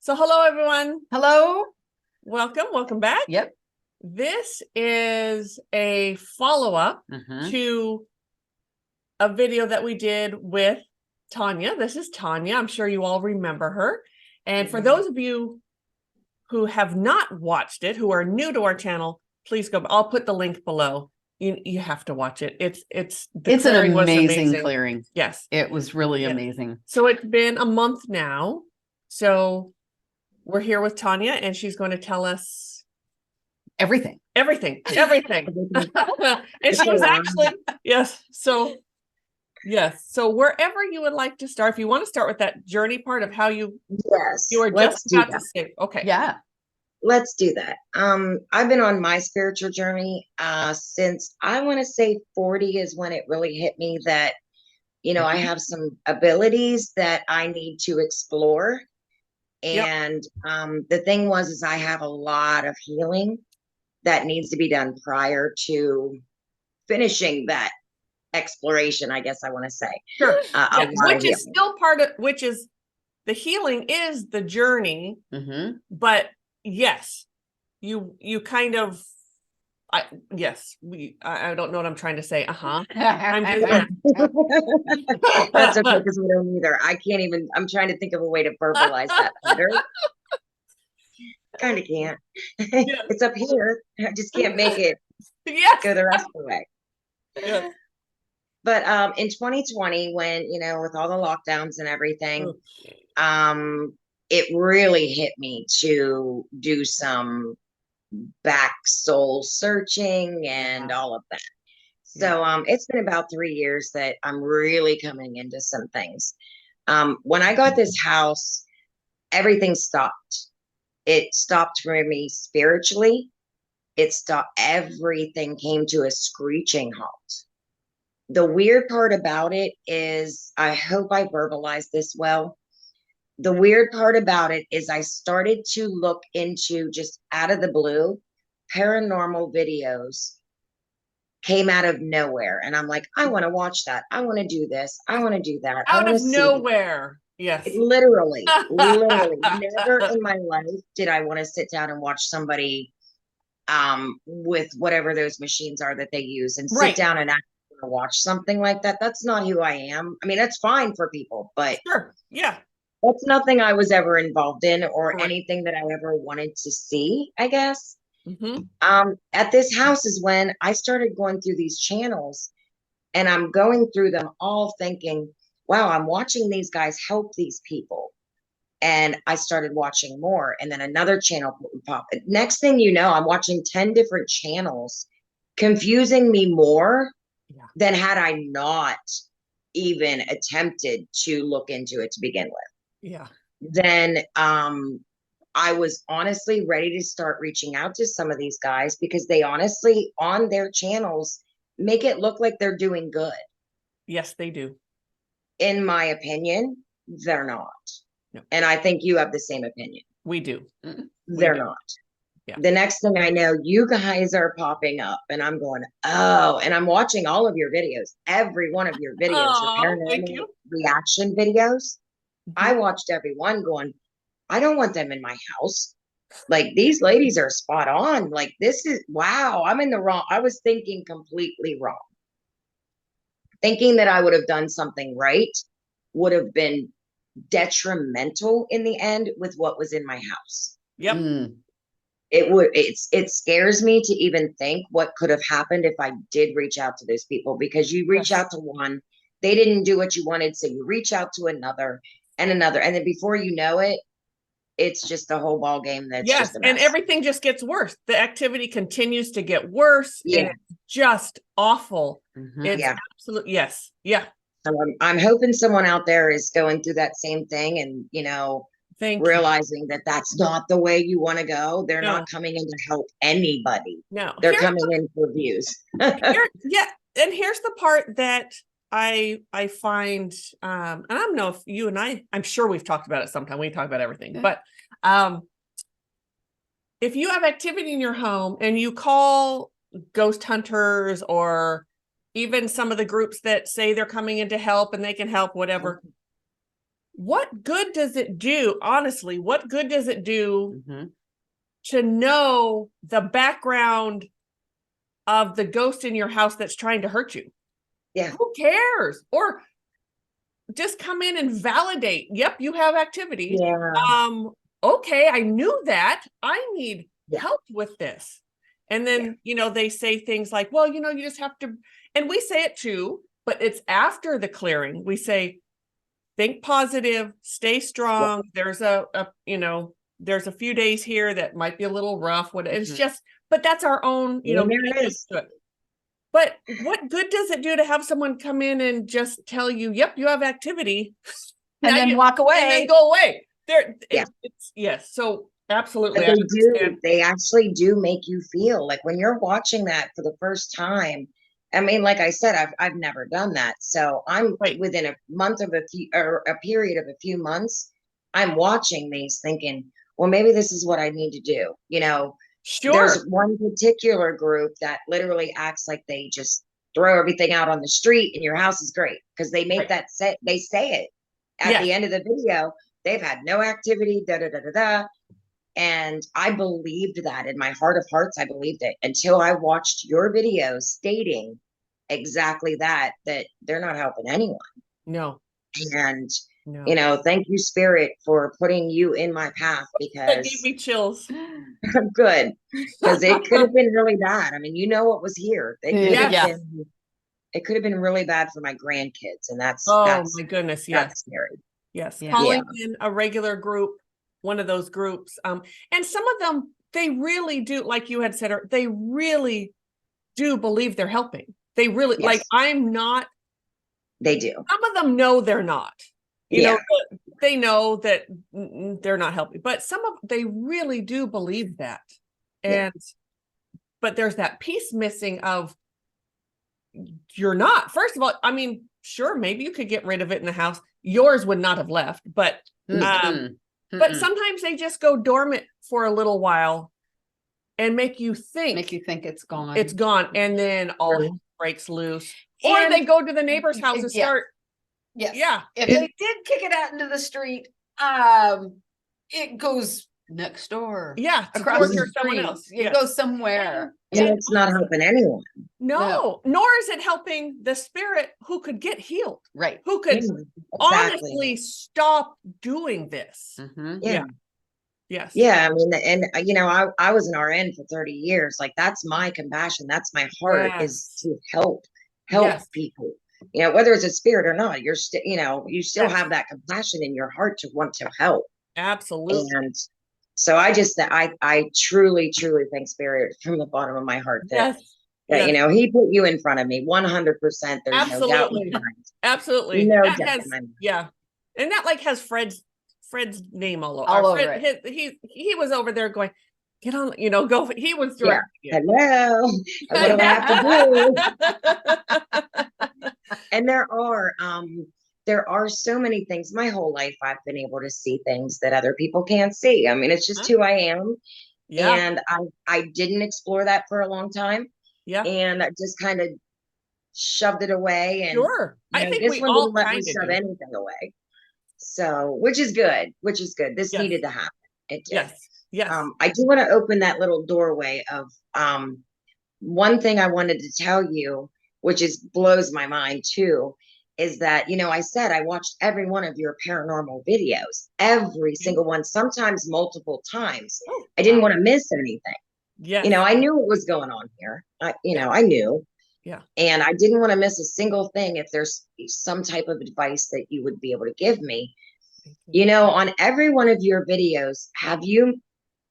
So hello, everyone. Hello. Welcome back. Yep. This is a follow-up to a video that we did with Tonya. This is Tonya. I'm sure you all remember her. And for those of you who have not watched it, who are new to our channel, please go. I'll put the link below. You have to watch it. It's an amazing clearing. Yes. It was really amazing. So it's been a month now. So we're here with Tonya, and she's going to tell us everything. And she was actually, yes. So wherever you would like to start, if you want to start with that journey part of how you were just about to say, okay. Yeah. Let's do that. I've been on my spiritual journey since I want to say 40 is when it really hit me that, I have some abilities that I need to explore. And the thing is I have a lot of healing that needs to be done prior to finishing that exploration, I guess I want to say. Sure. Which is still part of, which is the healing is the journey. But yes, you kind of, I don't know what I'm trying to say. I'm That's okay, because we don't either. I can't even, I'm trying to think of a way to verbalize that better. Kind of can't. It's up here. I just can't make it go the rest of the way. But in 2020, when, with all the lockdowns and everything, it really hit me to do some back soul searching and all of that. So it's been about 3 years that I'm really coming into some things. When I got this house, everything stopped. It stopped for me spiritually. It stopped. Everything came to a screeching halt. The weird part about it is, I hope I verbalized this well. The weird part about it is I started to look into, just out of the blue, paranormal videos came out of nowhere. And I'm like, I want to watch that. I want to do this. I want to do that. Out of nowhere. Yes. Literally. Never in my life did I want to sit down and watch somebody with whatever those machines are that they use and sit down and actually watch something like that. That's not who I am. I mean, that's fine for people, but that's nothing I was ever involved in or anything that I ever wanted to see, I guess. At this house is when I started going through these channels, and I'm going through them all thinking, wow, I'm watching these guys help these people. And I started watching more, and then another channel would pop. Next thing you know, I'm watching 10 different channels, confusing me more than had I not even attempted to look into it to begin with. Then I was honestly ready to start reaching out to some of these guys, because they honestly, on their channels, make it look like they're doing good. Yes, they do. In my opinion, they're not. No. And I think you have the same opinion. We do. They're not. The next thing I know, you guys are popping up, and I'm going, oh, and I'm watching all of your videos, every one of your videos, your paranormal reaction videos. I watched every one going, I don't want them in my house. Like, these ladies are spot on. Like, this is, wow, I'm in the wrong. I was thinking completely wrong. Thinking that I would have done something right would have been detrimental in the end with what was in my house. It scares me to even think what could have happened if I did reach out to those people, because you reach out to one, they didn't do what you wanted, so you reach out to another and another, and then before you know it, it's just a whole ball game. That's just a mess. And everything just gets worse. The activity continues to get worse. And it's just awful. It's absolutely I'm hoping someone out there is going through that same thing, and realizing that that's not the way you want to go. They're not coming in to help anybody. No, they're coming in for views. And here's the part that I find, and I don't know if you and I'm sure we've talked about it sometime. We talk about everything, but if you have activity in your home and you call ghost hunters, or even some of the groups that say they're coming in to help and they can help, whatever, what good does it do? Honestly, what good does it do Mm-hmm. to know the background of the ghost in your house that's trying to hurt you? Yeah. Who cares? Or just come in and validate. Yep, you have activity. Yeah. Okay, I knew that. I need Yeah. help with this. And then, they say things like, well, you just have to, and we say it too, but it's after the clearing. We say, think positive, stay strong. Yeah. There's there's a few days here that might be a little rough. It's Mhm. just, but that's our own, There it is. But what good does it do to have someone come in and just tell you, yep, you have activity, And then walk away. and then go away? Yeah. It's yes. So absolutely. But they actually do make you feel like when you're watching that for the first time. I mean, like I said, I've never done that. So I'm within a month of a period of a few months, I'm watching these thinking, well, maybe this is what I need to do. Sure. There's one particular group that literally acts like they just throw everything out on the street and your house is great because they make that they say it at the end of the video. They've had no activity, da da da da da. And I believed that in my heart of hearts. I believed it until I watched your video stating exactly that they're not helping anyone. No. And thank you, Spirit, for putting you in my path, because that gave me chills. Good, because it could have been really bad. I mean, what was here. It could have been really bad for my grandkids, and that's my goodness, yes, that's scary. Yes, calling in a regular group, one of those groups, and some of them, they really do, like you had said, they really do believe they're helping. They really like. I'm not. They do. Some of them know they're not. They know that they're not helping, but they really do believe that. And but there's that piece missing of you're not. First of all, I mean, sure, maybe you could get rid of it in the house. Yours would not have left, but but sometimes they just go dormant for a little while and make you think it's gone. It's gone, and then all breaks loose. Or they go to the neighbor's house and start. Yes. Yeah. If they did kick it out into the street, it goes next door. Yeah. Across to someone else. It goes somewhere. And it's not helping anyone. No, nor is it helping the spirit who could get healed. Right. Who could honestly stop doing this. Yeah. Yes. Yeah. I mean, and I was an RN for 30 years. Like, that's my compassion. That's my heart, is to help people. Whether it's a spirit or not, you're still, you still have that compassion in your heart to want to help. Absolutely. And so I truly, truly thank Spirit from the bottom of my heart that he put you in front of me 100%. There's no doubt in my mind. Absolutely. No that doubt has, in my mind. Yeah. And that has Fred's name all over it. He was over there going, get on, go. He was directing you. Hello. What do I have to do? And there are so many things. My whole life, I've been able to see things that other people can't see. I mean, it's just who I am. Yeah. And I didn't explore that for a long time. Yeah. And I just kind of shoved it away. And sure. I think this we one all didn't let me shove anything away. So, which is good. This needed to happen. It did. Yes. Yes. I do want to open that little doorway of one thing I wanted to tell you, which blows my mind too, is that, I said I watched every one of your paranormal videos, every single one, sometimes multiple times. I didn't want to miss anything. Yeah. I knew what was going on here. I knew. Yeah. And I didn't want to miss a single thing. If there's some type of advice that you would be able to give me, on every one of your videos, have you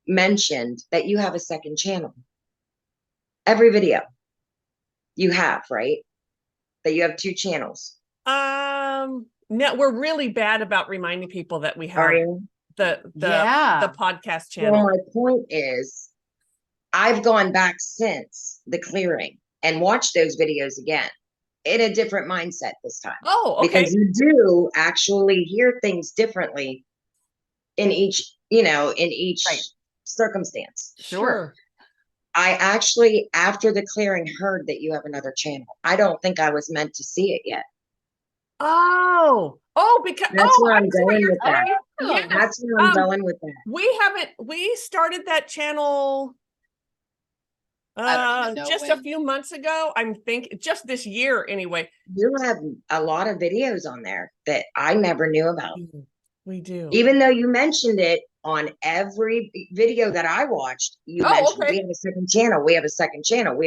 mentioned that you have a second channel? Every video you have, right? That you have two channels. No, we're really bad about reminding people that we have the podcast channel. Well, my point is, I've gone back since the clearing and watched those videos again in a different mindset this time. Oh, okay. Because you do actually hear things differently in each, circumstance. Sure. I actually, after the clearing, heard that you have another channel. I don't think I was meant to see it yet. Oh, Oh, because That's where I I'm see what going you're with that. saying. Oh. Yes. That's where I'm going with that. We started that channel I don't even know just when. a few months ago. I'm thinking just this year anyway. You have a lot of videos on there that I never knew about. We do. Even though you mentioned it on every video that I watched, you mentioned we have a second channel. We have a second channel.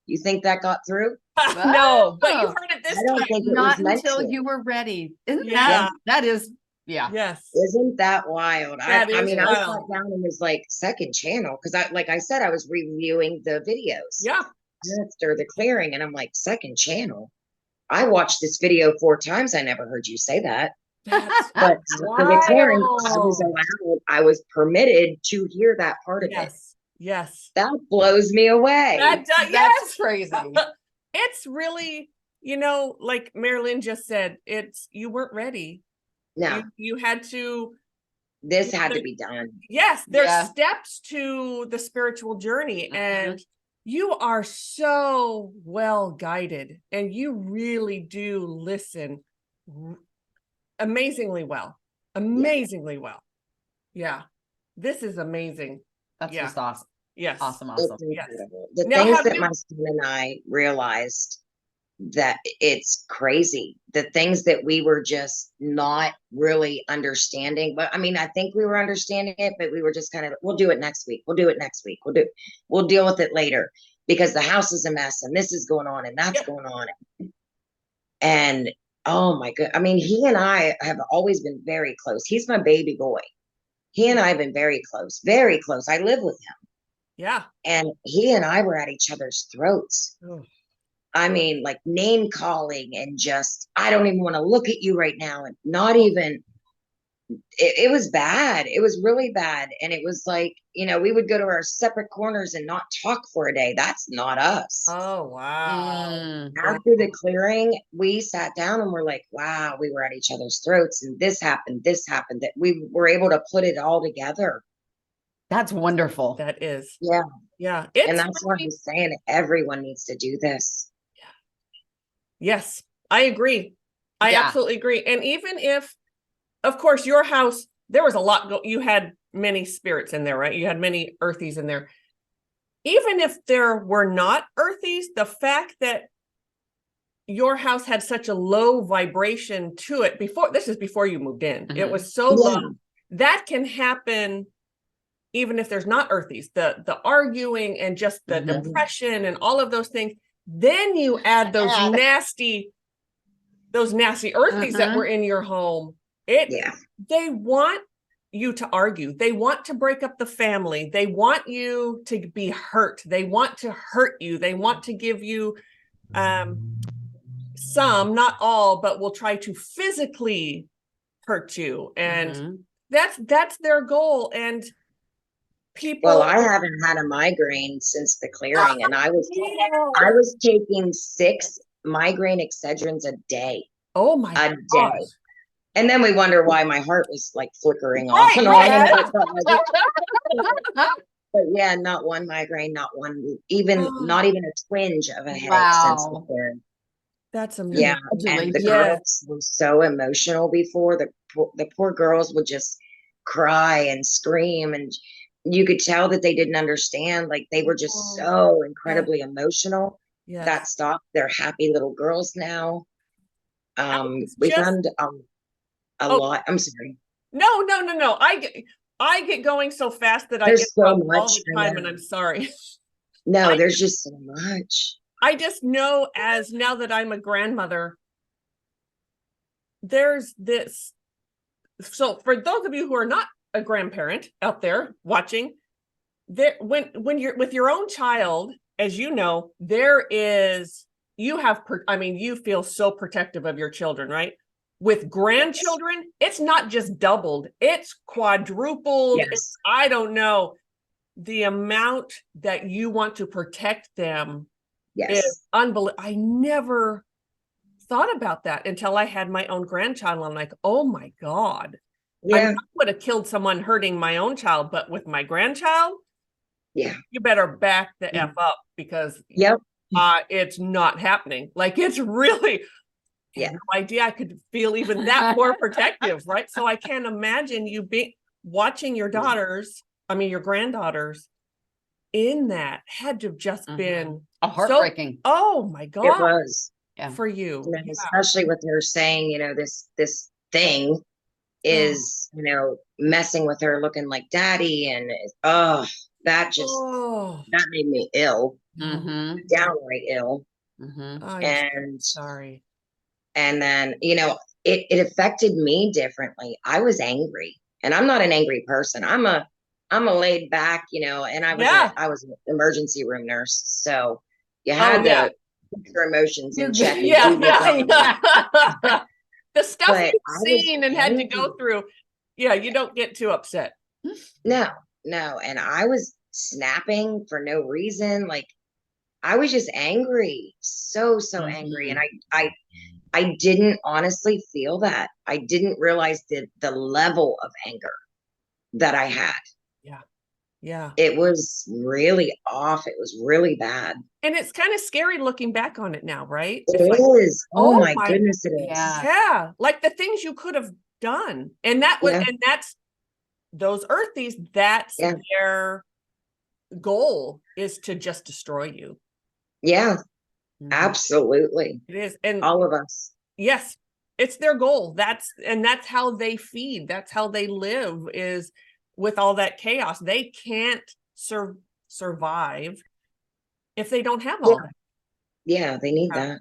You think that got through? No, but you heard it this I don't time. think it Not was until mentioned. you were ready. Isn't Yeah. that is, yeah. Yes. Isn't that wild? That I is mean, I wild. sat down and was like, second channel, because like I said, I was reviewing the videos. Yeah. After the clearing, and I'm like, second channel. I watched this video 4 times. I never heard you say that. That's But for the clearing, wild. I was permitted to hear that part of it. Yes. Yes. That blows me away. That's That's crazy. It's really, like Mari-Lyn just said, you weren't ready. No, You had to. this had to be done. Yes, there's Yeah. steps to the spiritual journey, and you are so well guided, and you really do listen amazingly well. Amazingly well. Yeah. This is amazing. That's Yeah. just awesome. Yes. Awesome. It's Yes. incredible. The Now, things have that you- my son and I realized, that it's crazy. The things that we were just not really understanding. But I mean, I think we were understanding it, but we were just kind of, we'll do it next week. We'll do it next week. We'll deal with it later, because the house is a mess and this is going on and that's going on. And oh my God. I mean, he and I have always been very close. He's my baby boy. He and I have been very close, very close. I live with him. Yeah. And he and I were at each other's throats. Oh. I mean, like name calling and just, I don't even want to look at you right now. And not even, it was bad. It was really bad. And it was like, we would go to our separate corners and not talk for a day. That's not us. Oh, wow. After the clearing, we sat down and we're like, wow, we were at each other's throats, and this happened, that we were able to put it all together. That's wonderful. That is. Yeah. Yeah. And that's what I'm saying. Everyone needs to do this. Yes, I agree. I absolutely agree. And even if, of course, your house, there was a lot, you had many spirits in there, right? You had many earthies in there. Even if there were not earthies, the fact that your house had such a low vibration to it this is before you moved in. It was so low. That can happen even if there's not earthies, the arguing and just the depression and all of those things. Then you add those nasty earthies that were in your home. They want you to argue. They want to break up the family. They want you to be hurt. They want to hurt you. They want to give you some, not all, but will try to physically hurt you. And that's their goal. And people, well, I haven't had a migraine since the clearing, and I was taking 6 migraine Excedrins a day. Oh my a gosh. day. And then we wonder why my heart was like flickering off and on. But yeah, not one migraine, not one, not even a twinge of a headache since the clearing. That's amazing. Yeah, and the girls were so emotional before. The poor girls would just cry and scream, and you could tell that they didn't understand. Like, they were just so incredibly emotional. That stopped. They're happy little girls now. We found a lot. I'm sorry. No. I get going so fast that There's I get so much all much the time, and I'm sorry. No, there's just so much. I just know, as now that I'm a grandmother, there's this. So for those of you who are not a grandparent out there watching, when you're with your own child, as you know, you feel so protective of your children, right? With grandchildren, it's not just doubled, it's quadrupled. I don't know, the amount that you want to protect them is unbelievable. I never thought about that until I had my own grandchild. I'm like, oh my God. I would have killed someone hurting my own child, but with my grandchild, you better back the F up, because it's not happening. Like, it's really, I had no idea I could feel even that more protective, right? So I can't imagine you watching your daughters, your granddaughters in that had to have just been a heartbreaking. Oh my God. It was. For you. And especially with her saying, you know, this thing is, you know, messing with her looking like daddy. And that just, that made me ill, downright ill. And sorry. And then, you know, it affected me differently. I was angry, and I'm not an angry person. I'm a laid back, you know, and I was an emergency room nurse. So you had to put your emotions in check. The stuff you've seen and had to go through. Yeah, you don't get too upset. No. And I was snapping for no reason. Like, I was just angry. So angry. And I didn't honestly feel that. I didn't realize the level of anger that I had. Yeah. It was really off. It was really bad. And it's kind of scary looking back on it now, right? It is. Oh my goodness, it is. Yeah. Like the things you could have done. And that was, and that's those earthies, that's their goal, is to just destroy you. Yeah. Absolutely. It is. And all of us. Yes. It's their goal. That's how they feed. That's how they live, is with all that chaos. They can't survive if they don't have all that. Yeah, they need that.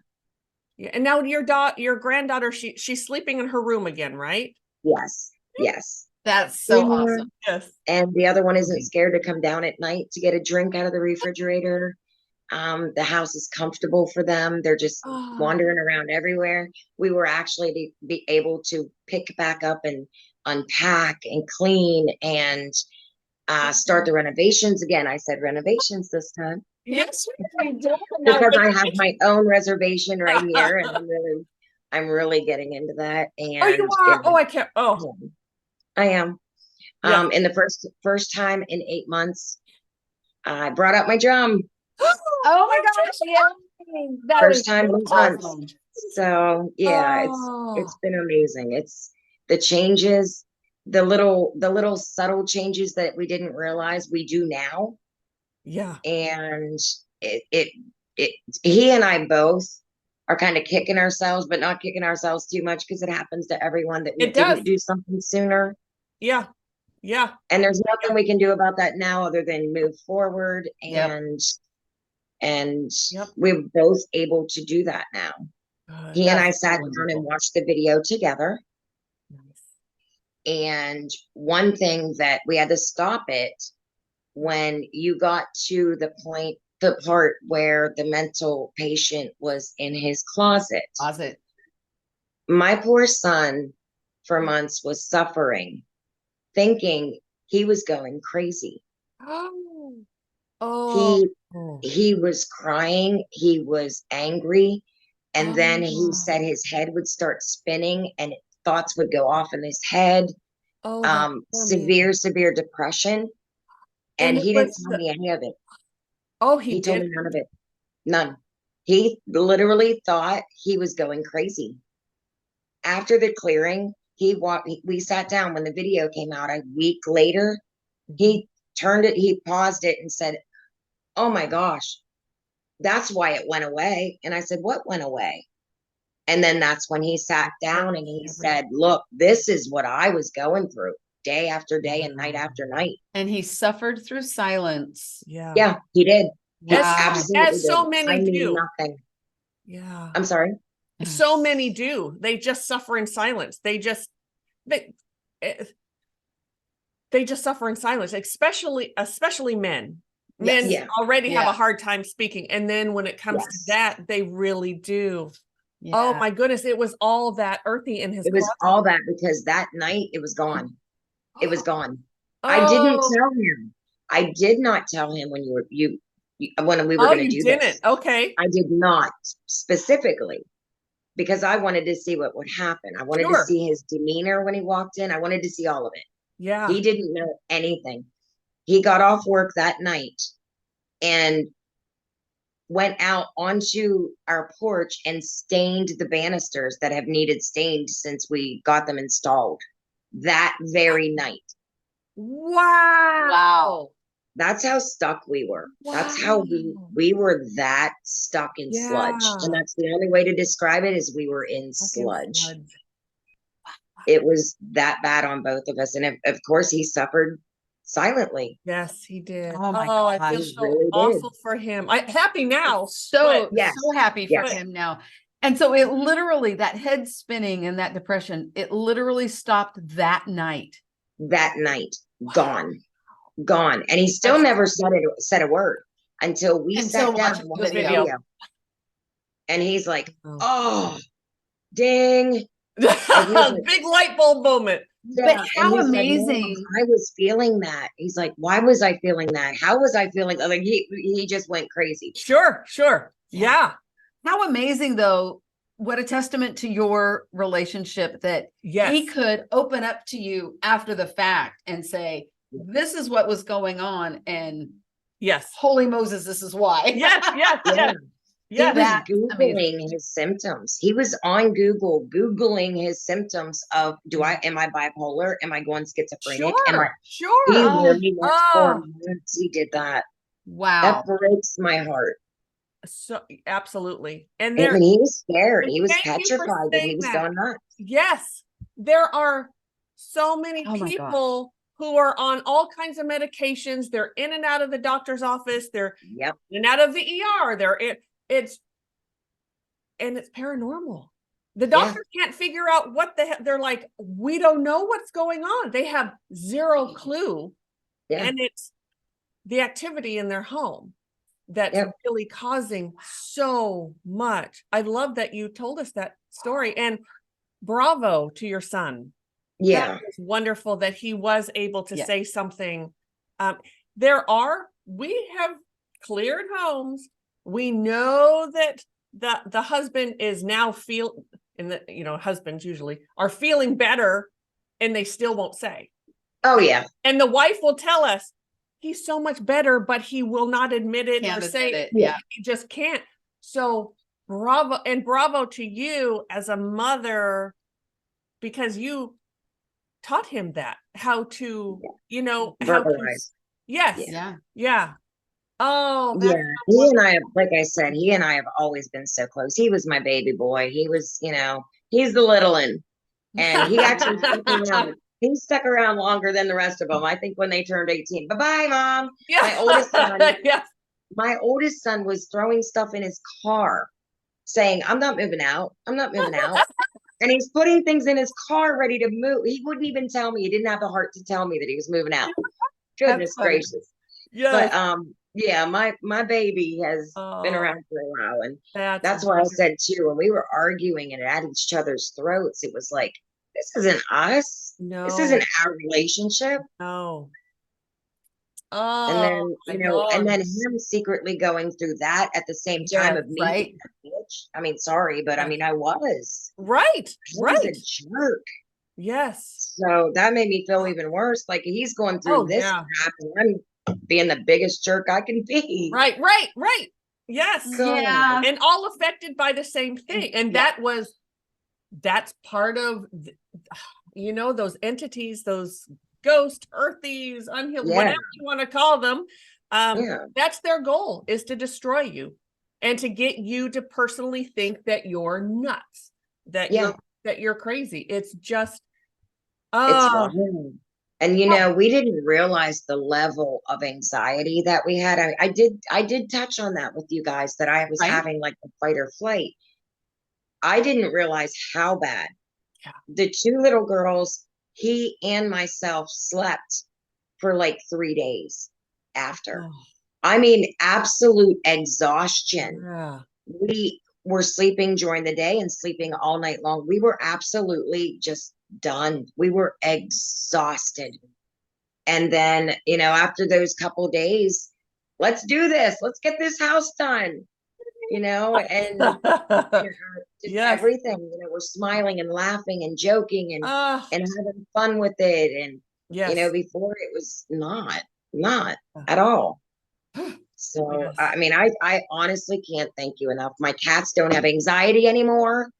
Yeah. And now your granddaughter, she's sleeping in her room again, right? Yes. That's so awesome. Yes. And the other one isn't scared to come down at night to get a drink out of the refrigerator. The house is comfortable for them. They're just wandering around everywhere. We were actually be able to pick back up and unpack and clean and start the renovations again. I said renovations this time. Yes, because I have my own reservation right here, and I'm really getting into that. And you are? I can't. I am. In the first time in 8 months, I brought out my drum. Oh my gosh! Yeah, first time in months. So yeah, it's been amazing. It's the changes, the little subtle changes that we didn't realize we do now. Yeah. And he and I both are kind of kicking ourselves, but not kicking ourselves too much, because it happens to everyone that we didn't do something sooner. Yeah. And there's nothing we can do about that now other than move forward. And we're both able to do that now. He and I sat down and watched the video together. And one thing that we had to stop it when you got to the part where the mental patient was in his closet. My poor son for months was suffering, thinking he was going crazy. He was crying. He was angry. And then he said his head would start spinning and thoughts would go off in his head. Severe depression. And he didn't tell me any of it. He told me none of it. None. He literally thought he was going crazy. After the clearing, we sat down when the video came out a week later. He paused it and said, "Oh my gosh, that's why it went away." And I said, "What went away?" And then that's when he sat down and he said, "Look, this is what I was going through day after day and night after night." And he suffered through silence. Yeah, he did. As so many do. Nothing. Yeah. I'm sorry. So many do. They just suffer in silence. They just suffer in silence, especially men. Men already have a hard time speaking. And then when it comes to that, they really do. Yeah. Oh my goodness. It was all that earthy in his closet. Was all that because that night it was gone. It was gone. I didn't tell him. I did not tell him when when we were going to do this. Okay. I did not specifically, because I wanted to see what would happen. I wanted to see his demeanor when he walked in. I wanted to see all of it. Yeah. He didn't know anything. He got off work that night and went out onto our porch and stained the banisters that have needed stained since we got them installed that very night. Wow. Wow. That's how stuck we were. That's how we were that stuck in sludge. And Yeah. that's the only way to describe it is we were in Fucking sludge. sludge. It was that bad on both of us. And of course he suffered silently. Yes, he did. Oh my I feel gosh. so Really did. awful for him. Happy now. So, Yes. so happy for Yes. him now. And so it literally, that head spinning and that depression, it literally stopped that night. That night, gone. And he still never said a word until we sat down and watched the video. And he's like, oh, ding. Big light bulb moment. Yeah. But how amazing. Said, I was feeling that. He's like, why was I feeling that? How was I feeling? Like he just went crazy. Sure. Yeah. How amazing though. What a testament to your relationship that he could open up to you after the fact and say, this is what was going on. And yes, holy Moses, this is why. Yes. He was Googling his symptoms. He was on Google, Googling his symptoms of, am I bipolar? Am I going schizophrenic? Sure. He did that. Wow. That breaks my heart. So absolutely. And he was scared. He was petrified and he was going nuts. Yes. There are so many people who are on all kinds of medications. They're in and out of the doctor's office. They're in and out of the ER. It's paranormal. The doctors can't figure out what the heck. They're like, we don't know what's going on. They have zero clue. And it's the activity in their home that's really causing so much. I love that you told us that story, and bravo to your son. That was wonderful that he was able to say something. We have cleared homes. We know that the husband is now husbands usually are feeling better and they still won't say. Oh yeah. And the wife will tell us, he's so much better, but he will not admit it or say it. Yeah. He just can't. So bravo to you as a mother, because you taught him that, how to, verbalize. Yeah. Oh, yeah. He and I, like I said, he and I have always been so close. He was my baby boy. He was, he's the little one. And he actually he stuck around longer than the rest of them. I think when they turned 18. Bye-bye, Mom. Yeah. My oldest son was throwing stuff in his car saying, I'm not moving out. And he's putting things in his car ready to move. He wouldn't even tell me. He didn't have the heart to tell me that he was moving out. Goodness gracious. Yeah. But my baby has been around for a while. And that's why I said too, when we were arguing and at each other's throats, it was like, this isn't us. No. This isn't our relationship. No. Oh, and then him secretly going through that at the same time of me. Right. I mean, sorry, but I mean, I was. Right. I was a jerk. Yes. So that made me feel even worse. Like he's going through this crap and I'm being the biggest jerk I can be. Right. Yes. Yeah. And all affected by the same thing. And that's part of, those entities, those ghost, earthies, unhealed, whatever you want to call them. That's their goal, is to destroy you and to get you to personally think that you're nuts, that you're crazy. It's just, it's wrong. And we didn't realize the level of anxiety that we had. I did touch on that with you guys, that I was having like a fight or flight. I didn't realize how bad. The two little girls, he and myself, slept for like 3 days after. I mean, absolute exhaustion. We were sleeping during the day and sleeping all night long. We were absolutely just done. We were exhausted. And then, after those couple days, let's do this. Let's get this house done. And everything, we're smiling and laughing and joking and having fun with it. And, before it was not at all. So, Yes. I mean, I honestly can't thank you enough. My cats don't have anxiety anymore.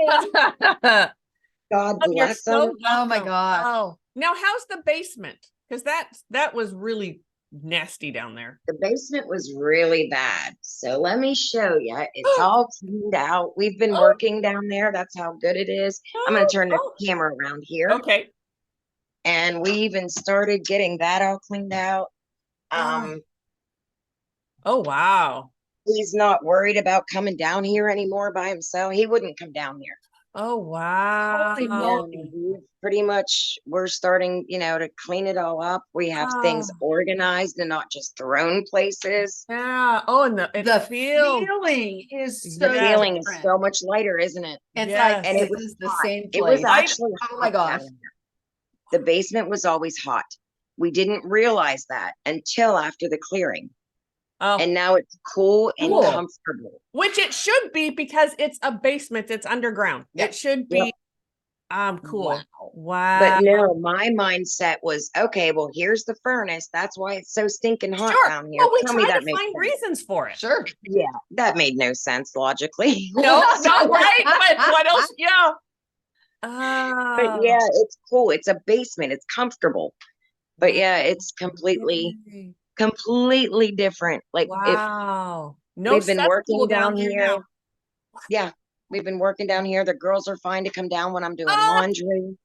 God Oh, you're bless so them. Oh my welcome. God. Oh, now how's the basement? Because that was really nasty down there. The basement was really bad. So let me show you. It's all cleaned out. We've been Oh, working down there. That's how good it is. I'm going oh, to turn the oh. camera around here. Okay. And we even started getting that all cleaned out. Oh, wow. He's not worried about coming down here anymore by himself. He wouldn't come down here. Oh, wow. Holy And moly. pretty much we're starting, to clean it all up. We have things Oh. organized and not just thrown places. Yeah. Oh, and The feels. feeling is The so Yes. feeling is different. so much lighter, isn't it? It's Yes. like And this it was is the hot. same It was place. actually Oh my hot gosh. down there. The basement was always hot. We didn't realize that until after the clearing. Oh, And now it's cool and Cool. comfortable. which it should be because it's a basement. It's underground. Yep. It should be cool. Wow. Wow. But no, my mindset was, okay, well, here's the furnace. That's why it's so stinking hot Sure. down here. Well, we Tell me try that to makes find sense. reasons for it. Sure. Yeah, that made no sense logically. No, not right. But what else? Yeah. But yeah, it's cool. It's a basement. It's comfortable. But yeah, it's completely different. Like if Wow. No we've been working cesspool down here here. now. Yeah, we've been working down here. The girls are fine to come down when I'm doing laundry.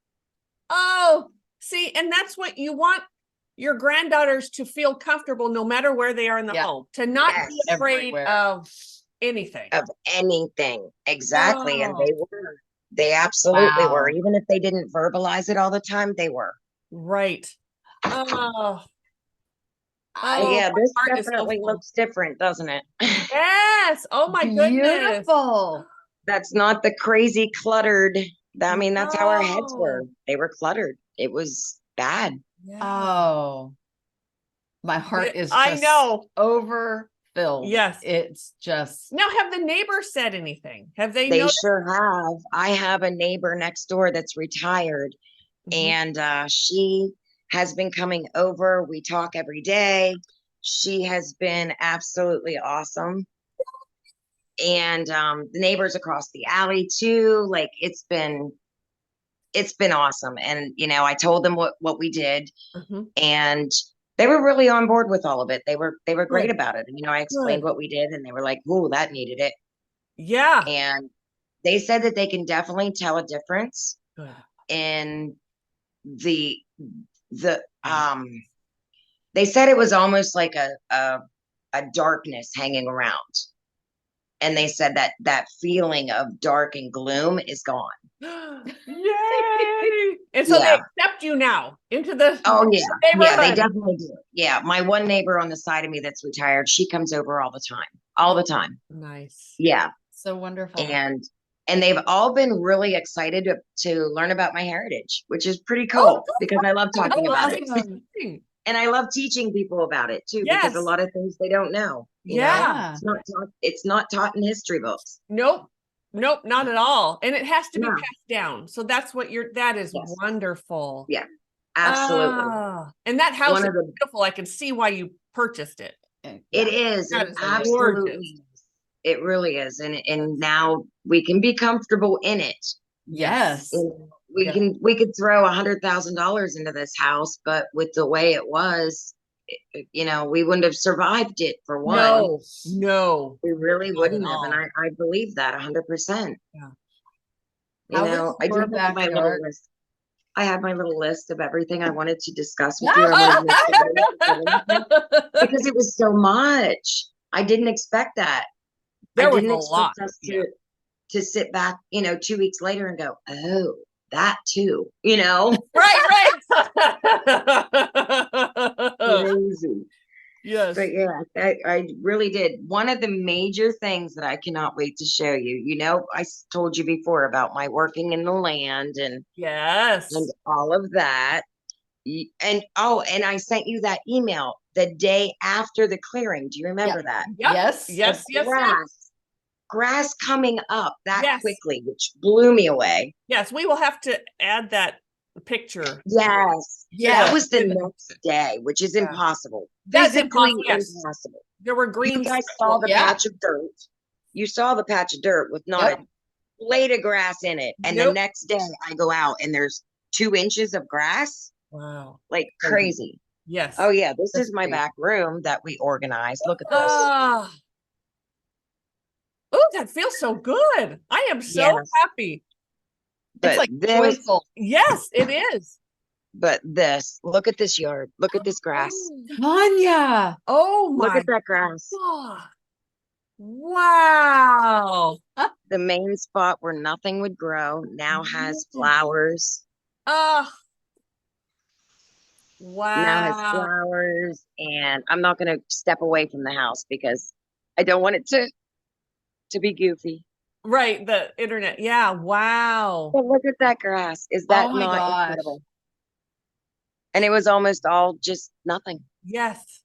Oh, see, and that's what you want your granddaughters to feel comfortable no matter where they are in the Yeah. home, to not Yes. be afraid Everywhere. of anything. Of anything. Exactly. And Oh. they were. They absolutely Wow. were. Even if they didn't verbalize it all the time, they were. Right. Oh. Yeah, my this heart is so definitely full. looks different, doesn't it? Yes. Oh my goodness. Beautiful. That's not the crazy cluttered. I mean, that's how our heads were. No. They were cluttered. It was bad. Yeah. Oh, my heart is I just know. overfilled. Yes. It's just Now, have the neighbors said anything? Have they They noticed? sure have. I have a neighbor next door that's retired, Mhm. and she has been coming over. We talk every day. She has been absolutely awesome. And the neighbors across the alley too. Like it's been awesome. And I told them what we did, Mhm. and they were really on board with all of it. They were great Good. about it. And I explained Good. what we did, and they were like, "Ooh, that needed it." Yeah. And they said that they can definitely tell a difference Good. in the they said it was almost like a darkness hanging around. And they said that feeling of dark and gloom is gone. Yay! And so they Yeah. accept you now into the Oh yeah. Yeah, they neighborhood. definitely do. Yeah. My one neighbor on the side of me that's retired, she comes over all the time. All the time. Nice. Yeah. so wonderful. And they've all been really excited to learn about my heritage, which is pretty Oh, cool because I love talking Oh, about it. awesome. And I love teaching people about it too, because a Yes. lot of things they don't know. Yeah. It's not taught in history books. Nope. Nope, not at all. And it has to be No. passed down. So that's what that is Yes. wonderful. Yeah, absolutely. And that house One is of the beautiful. I can see why you purchased it. It is. That It is absolutely gorgeous. is. It really is. And now we can be comfortable in it. Yes. And we Yeah. we could throw $100,000 into this house, but with the way it was, we wouldn't have survived it for one. No. We really Not wouldn't at have. And all. I believe that 100%. Yeah. How is I your do have my little backyard? list. I have my little list of everything I wanted to discuss with you. I wanted to make sure I didn't forget anything, because it was so much. I didn't expect that. There I was didn't a lot. expect us Yeah. to sit back, 2 weeks later and go, oh, that too, Right. crazy. Yes. But yeah, I really did. One of the major things that I cannot wait to show you, I told you before about my working in the land and Yes. all of that. And I sent you that email the day after the clearing. Do you remember that? Yep. Yes. Yes. The Yes. grass coming up that Yes. quickly, which blew me away. Yes. We will have to add that picture. Yes. Yeah. That was the next day, which is Yeah. impossible. That's Physically impossible. Yes. impossible. There were green. You guys saw the patch of dirt. You saw the patch of dirt with not a blade of grass in it. And the next day I go out and there's 2 inches of grass. Wow. Like crazy. Yes. Oh yeah. This is my back room that we organized. Look at this. Oh, that feels so good. I am so happy. But it's like this, joyful. Yes, it is. But this, look at this yard. Look at this grass. Tonya. Oh my. Look at that grass. God. Wow. The main spot where nothing would grow now has flowers. Wow. Now has flowers. And I'm not going to step away from the house because I don't want it to be goofy. Right. The internet. Yeah. Wow. But look at that grass. Is that not incredible? And it was almost all just nothing. Yes.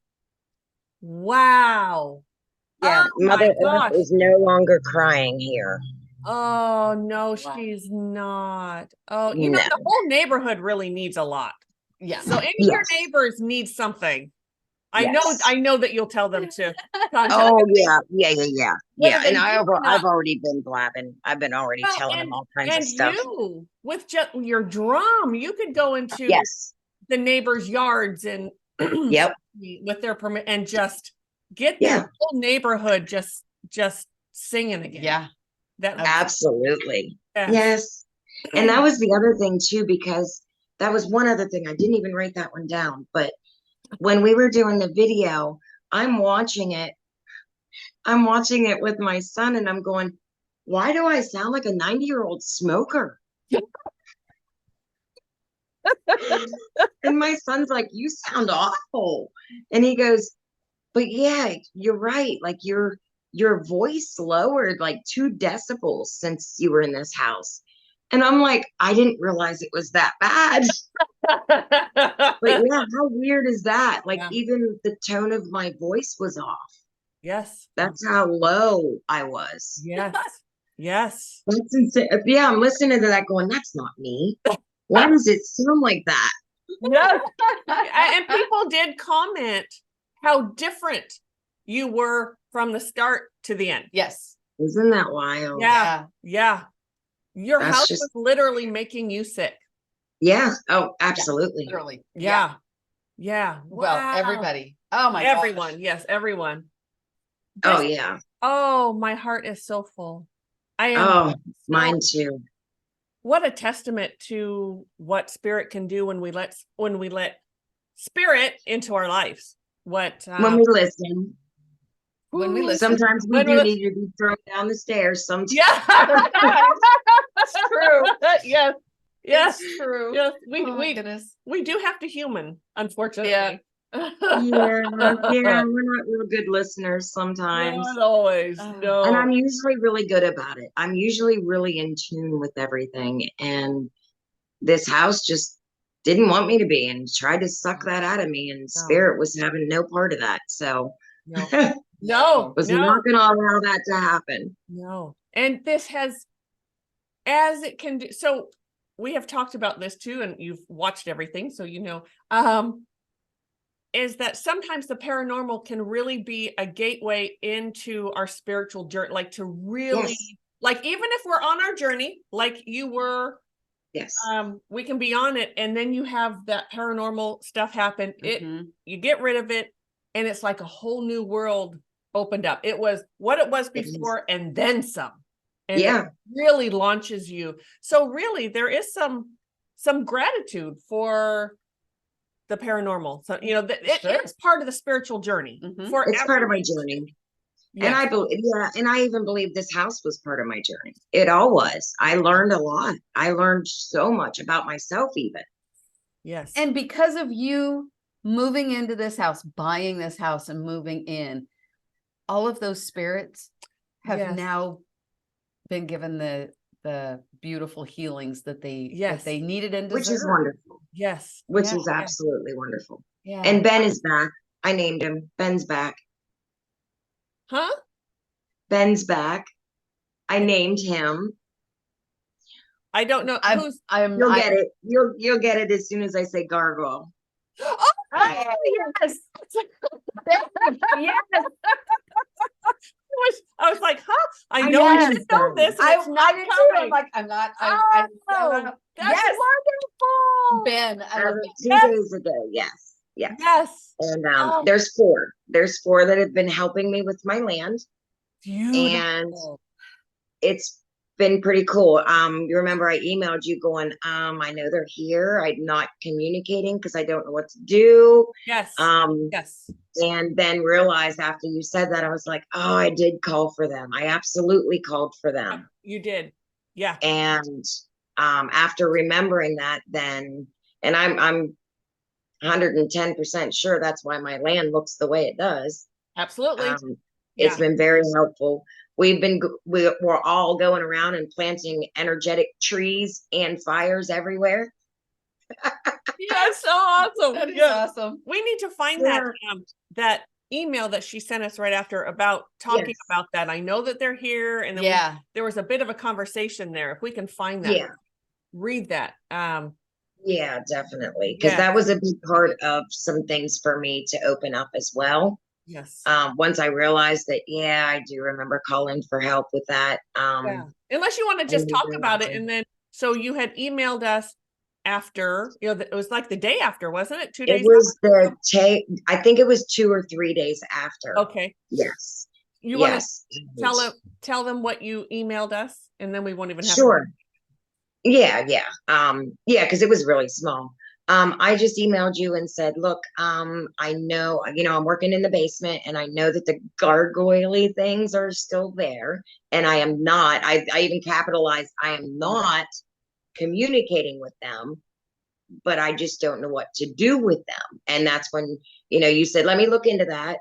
Wow. Yeah. Mother Earth is no longer crying here. Oh, no, she's not. Oh, you know, the whole neighborhood really needs a lot. Yeah. So any of your neighbors need something. I know that you'll tell them to contact. Oh yeah. And I've already been blabbing. I've been already telling them all kinds of stuff. And you, with just your drum, you could go into the neighbors' yards and with their permit and just get the whole neighborhood just singing again. Yeah. That absolutely. Yes. And that was the other thing too, because that was one other thing. I didn't even write that one down, but when we were doing the video, I'm watching it with my son and I'm going, why do I sound like a 90-year-old smoker? And my son's like, you sound awful. And he goes, but yeah, you're right. Like your voice lowered like 2 decibels since you were in this house. And I'm like, I didn't realize it was that bad. But yeah, how weird is that? Like even the tone of my voice was off. Yes. That's how low I was. Yes. Yes. That's insane. Yeah, I'm listening to that going, that's not me. Why does it sound like that? Yes. And people did comment how different you were from the start to the end. Yes. Isn't that wild? Yeah. Yeah. Your house was literally making you sick. Yeah. Oh, absolutely. Literally. Yeah. Yeah. Well, everybody. Oh my God. Everyone. Yes, everyone. Oh yeah. Oh, my heart is so full. I am. Oh, mine too. What a testament to what spirit can do when we let spirit into our lives. When we listen. When we listen. Sometimes we do need to be thrown down the stairs. Sometimes. Yeah. That's true. Yes. Yes. It's true. Yes. We do have to human, unfortunately. Yeah. We're not real good listeners sometimes. Not always. No. And I'm usually really good about it. I'm usually really in tune with everything. And this house just didn't want me to be and tried to suck that out of me. And spirit was having no part of that. So was not going to allow that to happen. No. And this has, as it can do. So we have talked about this too, and you've watched everything. So, you know, is that sometimes the paranormal can really be a gateway into our spiritual journey, like to really, like, even if we're on our journey, like you were, we can be on it. And then you have that paranormal stuff happen. You get rid of it. And it's like a whole new world opened up. It was what it was before and then some. And it really launches you. So really there is some gratitude for the paranormal. So, you know, it's part of the spiritual journey. It's part of my journey. Yeah. And I believe, and I even believe this house was part of my journey. It all was. I learned a lot. I learned so much about myself even. Yes. And because of you moving into this house, buying this house and moving in, all of those spirits have now been given the beautiful healings that they needed and deserved. Which is wonderful. Yes. Which is absolutely wonderful. Yeah. And Ben is back. I named him. Ben's back. Huh? Ben's back. I named him. I don't know. You'll get it. You'll get it as soon as I say gargoyle. Oh, yes. Yes. I was like, huh? I know I should know this. And it's not did coming. too. I'm like, I'm not. Oh, that's yes, wonderful. Ben. I As love of Ben. 2 days ago, yes, yes. Yes. And Oh, there's 4. There's 4 that have been helping me with my land, and beautiful. it's been pretty cool. You remember I emailed you going, I know they're here. I'm not communicating because I don't know what to do. Yes. Yes. And then realized after you said that, I was like, oh, I did call for them. I absolutely called for them. You did. Yeah. And after remembering that, then, and I'm 110% sure that's why my land looks the way it does. Absolutely. It's been very helpful. We're all going around and planting energetic trees and fires everywhere. Yeah, so awesome. That is awesome. We need to find that email that she sent us right after about talking about that. I know that they're here, and then there was a bit of a conversation there. If we can find that, read that. Yeah, definitely, because that was a big part of some things for me to open up as well. Yes. Once I realized that, I do remember calling for help with that. Unless you want to just talk about it, and then so you had emailed us after, it was like the day after, wasn't it? 2 days. It was I think it was 2 or 3 days after. Okay. Yes. You want to tell them what you emailed us, and then we won't even have. Sure. Yeah. Because it was really small. I just emailed you and said, look, I know, I'm working in the basement, and I know that the gargoyle things are still there, and I am not, I even capitalized, I am not communicating with them, but I just don't know what to do with them. And that's when, you said, let me look into that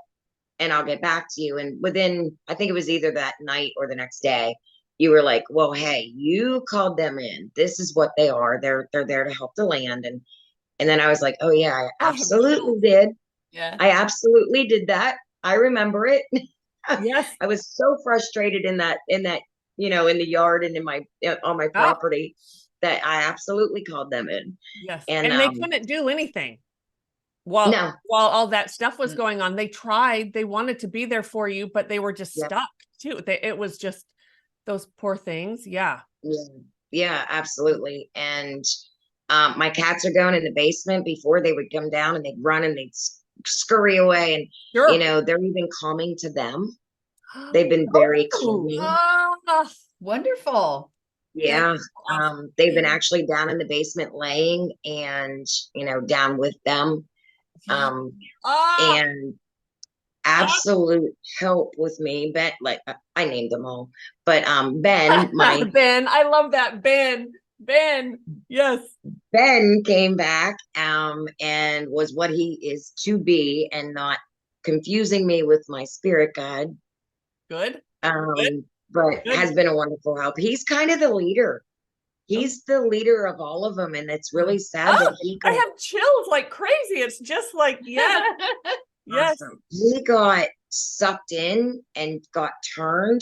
and I'll get back to you. And within, I think it was either that night or the next day, you were like, well, hey, you called them in. This is what they are. They're there to help the land. And then I was like, oh yeah, I absolutely did. Yeah. I absolutely did that. I remember it. Yes. I was so frustrated in that, in the yard and on my property that I absolutely called them in. Yes. And they couldn't do anything. While all that stuff was going on, they tried, they wanted to be there for you, but they were just stuck too. It was just those poor things. Yeah, absolutely. And my cats are going in the basement. Before, they would come down and they'd run and they'd scurry away, and they're even calming to them. They've been very calming. Wonderful. Yeah. They've been actually down in the basement laying, and down with them. And absolute help with me. Ben, like I named them all, but Ben, Ben, I love that. Ben, yes. Ben came back and was what he is to be, and not confusing me with my spirit guide. Good. But has been a wonderful help. He's kind of the leader. He's the leader of all of them, and it's really sad that I have chills like crazy. It's just like, yes. Awesome. He got sucked in and got turned,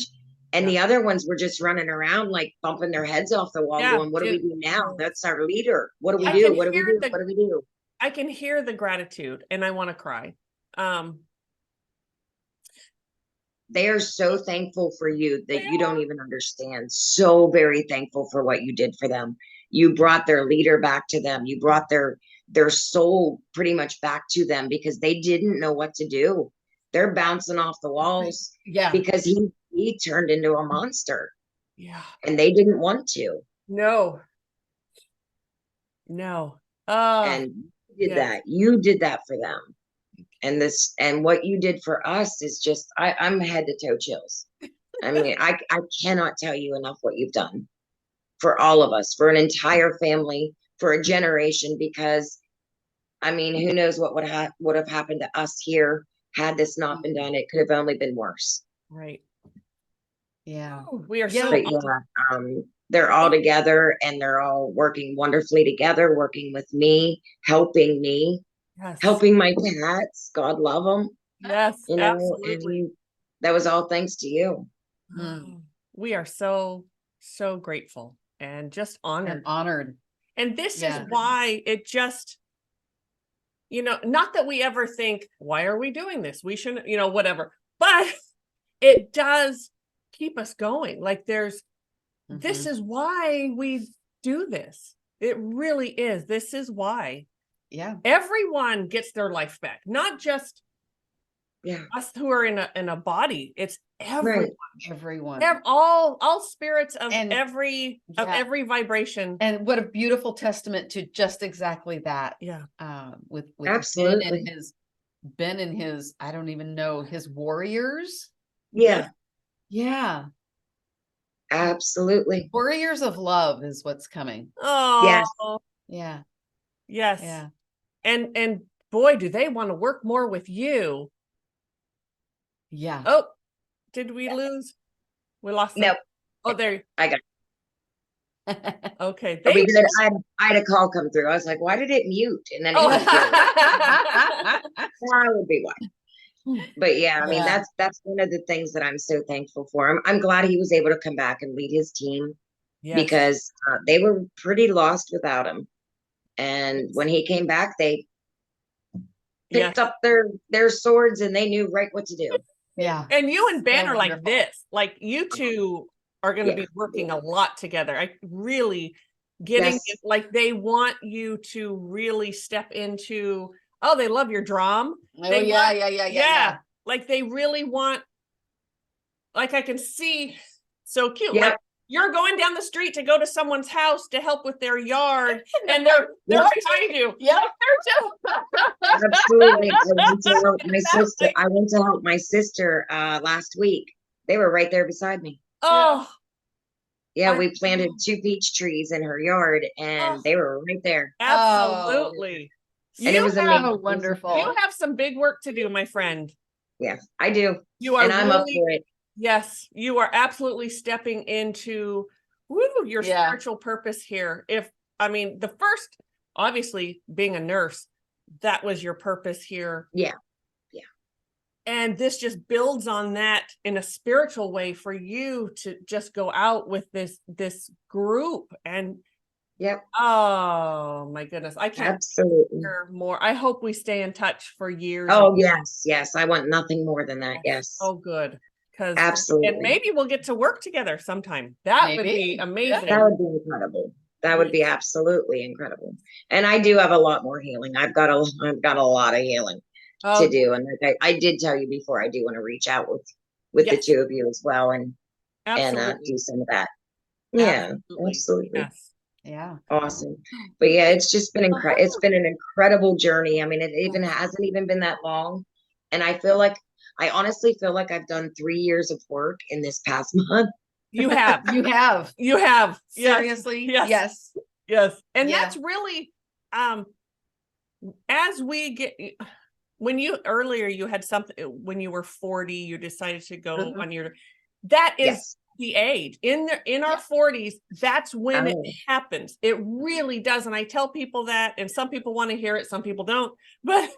and the other ones were just running around like bumping their heads off the wall, going, what do we do now? That's our leader. What do we do? What do we do? What do we do? I can hear the gratitude, and I want to cry. They are so thankful for you that you don't even understand. So very thankful for what you did for them. You brought their leader back to them. You brought their soul pretty much back to them, because they didn't know what to do. They're bouncing off the walls because he turned into a monster. Yeah. And they didn't want to. No. And you did that for them. And what you did for us is just, I'm head to toe chills. I mean, I cannot tell you enough what you've done for all of us, for an entire family, for a generation, because I mean, who knows what would have happened to us here had this not been done. It could have only been worse. Right. Yeah. We are so they're all together, and they're all working wonderfully together, working with me, helping me. Yes. Helping my cats. God love them. Yes, absolutely. And that was all thanks to you. We are so grateful and just honored. And this is why it just, not that we ever think, why are we doing this? We shouldn't, whatever. But it does keep us going. Like this is why we do this. It really is. This is why. Yeah. Everyone gets their life back, not just us who are in a body. It's everyone. Right. Everyone. All spirits of And every vibration. And what a beautiful testament to just exactly that. Yeah. With Absolutely. Ben and his, I don't even know, his warriors. Yeah. Yeah. Absolutely. Warriors of love is what's coming. Oh. Yes. Yeah. Yes. Yeah. And boy, do they want to work more with you. Yeah. Oh, did we lose? We lost them. Nope. Oh, there. I got it. Okay. Are we good? I had a call come through. I was like, why did it mute? And then it went through. That would be why. But yeah, I mean, that's one of the things that I'm so thankful for. I'm glad he was able to come back and lead his team because they were pretty lost without him. And when he came back, they picked up their swords and they knew right what to do. Yeah. And you and Ben are like this. Like you two are going to be working a lot together. I really getting it, like they want you to really step into, oh, they love your drum. Yeah. Like they really want, like I can see, so cute. Like you're going down the street to go to someone's house to help with their yard, and they're behind you. Yeah, absolutely. I went to help my sister last week. They were right there beside me. Oh, yeah, we planted 2 peach trees in her yard, and they were right there. Absolutely. And it was amazing. Wonderful. You have some big work to do, my friend. Yeah, I do. You are, and I'm up for it. Yes, you are absolutely stepping into your spiritual purpose here. I mean, the first, obviously, being a nurse, that was your purpose here. Yeah. And this just builds on that in a spiritual way for you to just go out with this group and oh my goodness, I can't hear more. I hope we stay in touch for years. Oh yes, I want nothing more than that. Yes. Oh good. Because absolutely. And maybe we'll get to work together sometime. That would be amazing. That would be incredible. That would be absolutely incredible. And I do have a lot more healing. I've got a lot of healing to do. And like I did tell you before, I do want to reach out with the two of you as well and do some of that. Yeah, absolutely. Yes. Yeah. Awesome. But yeah, it's just been incredible. It's been an incredible journey. I mean, it hasn't even been that long. And I honestly feel like I've done 3 years of work in this past month. You have. Seriously. Yes. And that's really, as we get, when you had something, when you were 40, you decided to go on that is the age in our 40s. That's when it happens. It really does. And I tell people that, and some people want to hear it, some people don't, but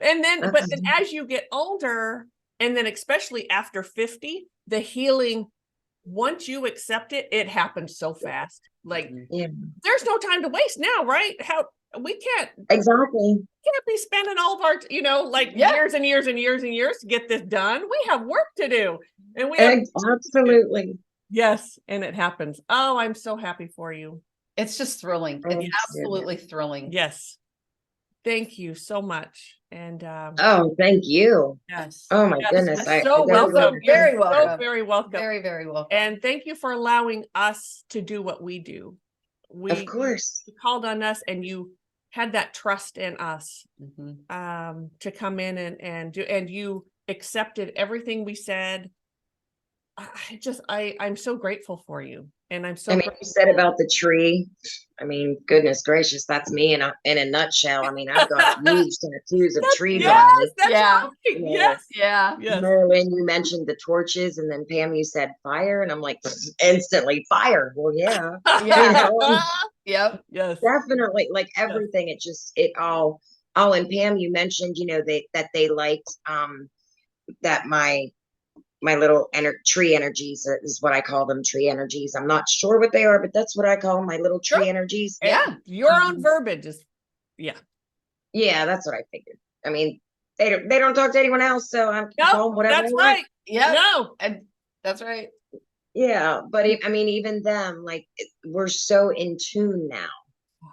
then as you get older, and then especially after 50, the healing, once you accept it, it happens so fast. Like there's no time to waste now, right? We can't be spending all of our, years and years and years and years to get this done. We have work to do. And we absolutely. Yes. And it happens. Oh, I'm so happy for you. It's just thrilling. It's absolutely thrilling. Yes. Thank you so much. And thank you. Yes. Oh my goodness. Welcome. Very welcome. So very welcome. Very, very welcome. And thank you for allowing us to do what we do. Of course. You called on us and you had that trust in us to come in and do, and you accepted everything we said. I'm so grateful for you. And I'm so you said about the tree. I mean, goodness gracious, that's me in a nutshell. I mean, I've got huge tattoos of trees on me. Yes. Mari-Lyn, you mentioned the torches, and then Pam, you said fire, and I'm like, instantly fire. Well, yeah. Yep. Yes. Definitely. Like everything, it all. Oh, and Pam, you mentioned, that they liked that my little tree energies is what I call them, tree energies. I'm not sure what they are, but that's what I call them, my little tree energies. Yeah. Your own verbiage is, Yeah, that's what I figured. I mean, they don't talk to anyone else, so I'm home, whatever. That's right. Yeah. No. And that's right. Yeah. But I mean, even them, like, we're so in tune now.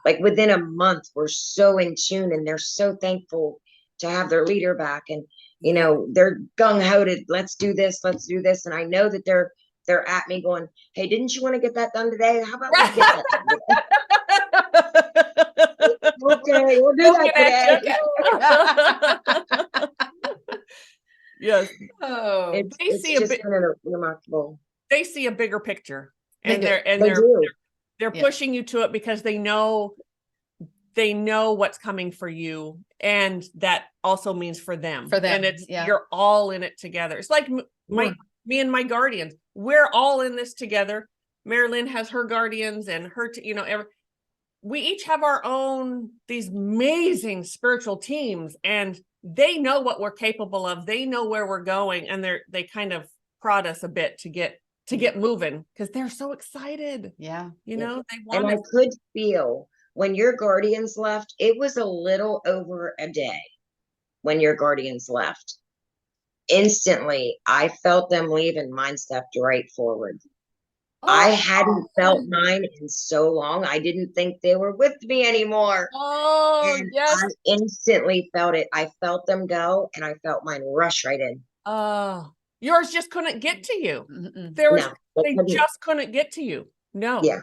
Like within a month, we're so in tune, and they're so thankful to have their leader back. And, you know, they're gung-ho to let's do this. And I know that they're at me going, hey, didn't you want to get that done today? How about we get that done today? Okay, we'll do that today. Yes. Oh, it's just kind of remarkable. They see a bigger picture, and they're pushing you to it because they know what's coming for you, and that also means for them. And it's you're all in it together. It's like me and my guardians. We're all in this together. Mari-Lyn has her guardians and her, we each have our own, these amazing spiritual teams, and they know what we're capable of. They know where we're going, and they kind of prod us a bit to get moving because they're so excited. Yeah. They want. And I could feel when your guardians left, it was a little over a day when your guardians left. Instantly, I felt them leave and mine stepped right forward. I hadn't felt mine in so long. I didn't think they were with me anymore. Oh, and yes. I instantly felt it. I felt them go, and I felt mine rush right in. Oh, yours just couldn't get to you. They just couldn't get to you. No. Yeah.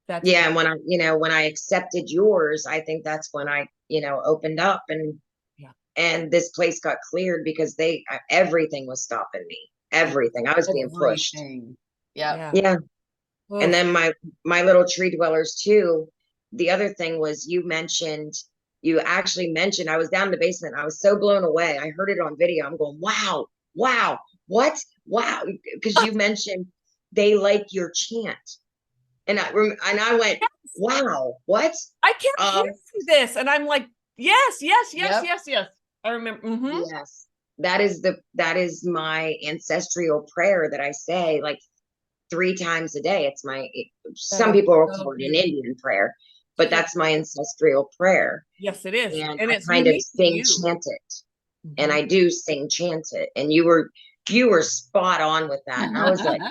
That's and when I accepted yours, I think that's when I, opened up, and this place got cleared because everything was stopping me. Everything. I was being pushed. Yeah. And then my little tree dwellers too. The other thing was you actually mentioned, I was down in the basement. I was so blown away. I heard it on video. I'm going, wow, what? Wow. Because you mentioned they like your chant. And I went, wow, what? I can't hear this. And I'm like, yes. I remember. Yes. That is my ancestral prayer that I say like 3 times a day. It's some people will call it an Indian prayer, but that's my ancestral prayer. Yes, it is. And I it's kind of chant it. And I do chant it. And you were spot on with that. And I was like,